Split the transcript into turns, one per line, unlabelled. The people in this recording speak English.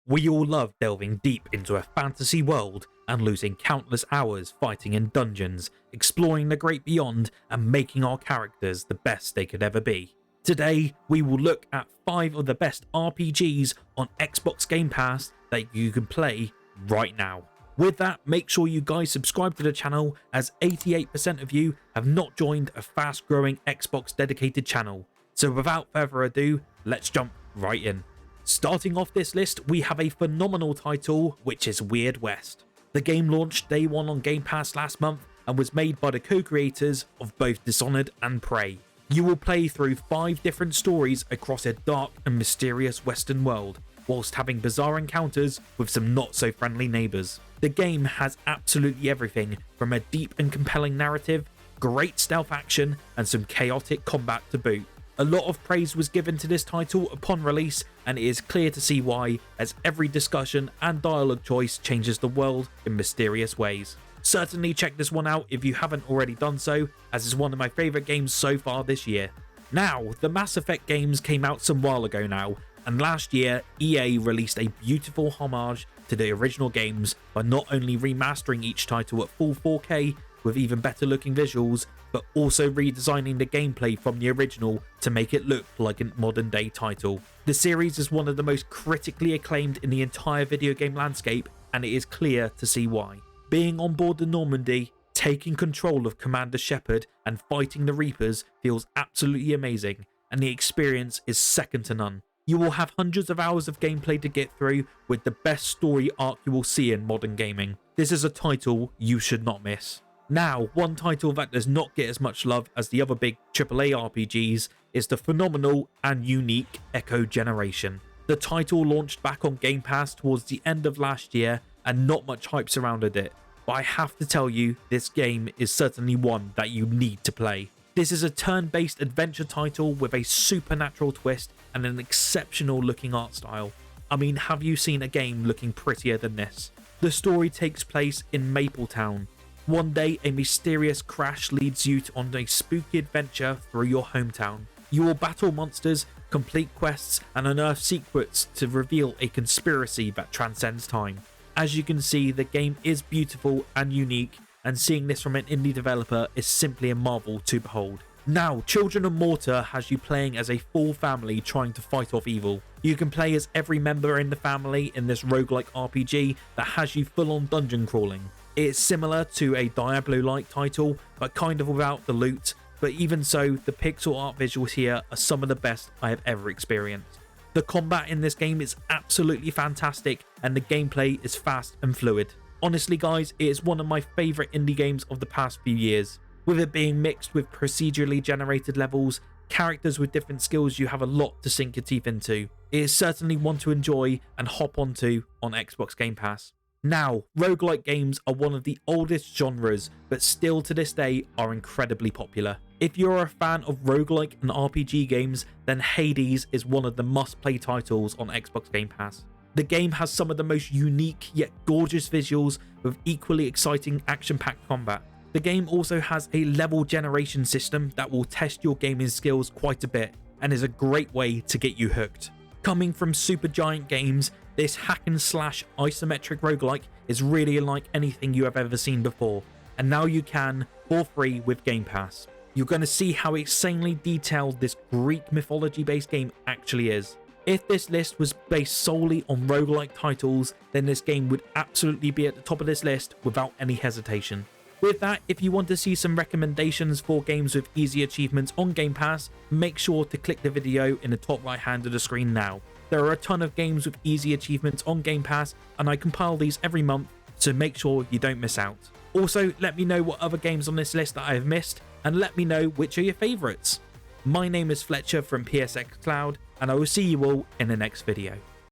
We all love delving deep into a fantasy world and losing countless hours fighting in dungeons, exploring the great beyond, and making our characters the best they could ever be. Today, we will look at 5 of the best RPGs on Xbox Game Pass that you can play right now. With that, make sure you guys subscribe to the channel, as 88% of you have not joined a fast-growing Xbox dedicated channel. So without further ado, let's jump right in. Starting off this list, we have a phenomenal title, which is Weird West. The game launched day 1 on Game Pass last month and was made by the co-creators of both Dishonored and Prey. You will play through 5 different stories across a dark and mysterious western world, whilst having bizarre encounters with some not so friendly neighbours. The game has absolutely everything from a deep and compelling narrative, great stealth action, and some chaotic combat to boot. A lot of praise was given to this title upon release, and it is clear to see why, as every discussion and dialogue choice changes the world in mysterious ways. Certainly check this one out if you haven't already done so, as it's one of my favourite games so far this year. Now, the Mass Effect games came out some while ago now, and last year EA released a beautiful homage to the original games by not only remastering each title at full 4K with even better looking visuals, but also redesigning the gameplay from the original to make it look like a modern day title. The series is one of the most critically acclaimed in the entire video game landscape, and it is clear to see why. Being on board the Normandy, taking control of Commander Shepard and fighting the Reapers feels absolutely amazing, and the experience is second to none. You will have hundreds of hours of gameplay to get through with the best story arc you will see in modern gaming. This is a title you should not miss. Now, one title that does not get as much love as the other big AAA RPGs is the phenomenal and unique Echo Generation. The title launched back on Game Pass towards the end of last year and not much hype surrounded it, but I have to tell you, this game is certainly one that you need to play. This is a turn-based adventure title with a supernatural twist and an exceptional looking art style. I mean, have you seen a game looking prettier than this? The story takes place in Mapletown. One day, a mysterious crash leads you on a spooky adventure through your hometown. You will battle monsters, complete quests, and unearth secrets to reveal a conspiracy that transcends time. As you can see, the game is beautiful and unique, and seeing this from an indie developer is simply a marvel to behold. Now, Children of Morta has you playing as a full family trying to fight off evil. You can play as every member in the family in this roguelike RPG that has you full on dungeon crawling. It's similar to a Diablo-like title, but kind of without the loot, but even so, the pixel art visuals here are some of the best I have ever experienced. The combat in this game is absolutely fantastic, and the gameplay is fast and fluid. Honestly guys, it is one of my favourite indie games of the past few years. With it being mixed with procedurally generated levels, characters with different skills, you have a lot to sink your teeth into. It is certainly one to enjoy and hop onto on Xbox Game Pass. Now, roguelike games are one of the oldest genres, but still to this day are incredibly popular. If you're a fan of roguelike and RPG games, then Hades is one of the must-play titles on Xbox Game Pass. The game has some of the most unique yet gorgeous visuals with equally exciting action-packed combat. The game also has a level generation system that will test your gaming skills quite a bit and is a great way to get you hooked. Coming from Supergiant Games, this hack and slash isometric roguelike is really unlike anything you have ever seen before, and now you can for free with Game Pass. You're going to see how insanely detailed this Greek mythology based game actually is. If this list was based solely on roguelike titles, then this game would absolutely be at the top of this list without any hesitation. With that, if you want to see some recommendations for games with easy achievements on Game Pass, make sure to click the video in the top right hand of the screen now. There are a ton of games with easy achievements on Game Pass, and I compile these every month, so make sure you don't miss out. Also, let me know what other games on this list that I have missed, and let me know which are your favourites. My name is Fletcher from PSX Cloud, and I will see you all in the next video.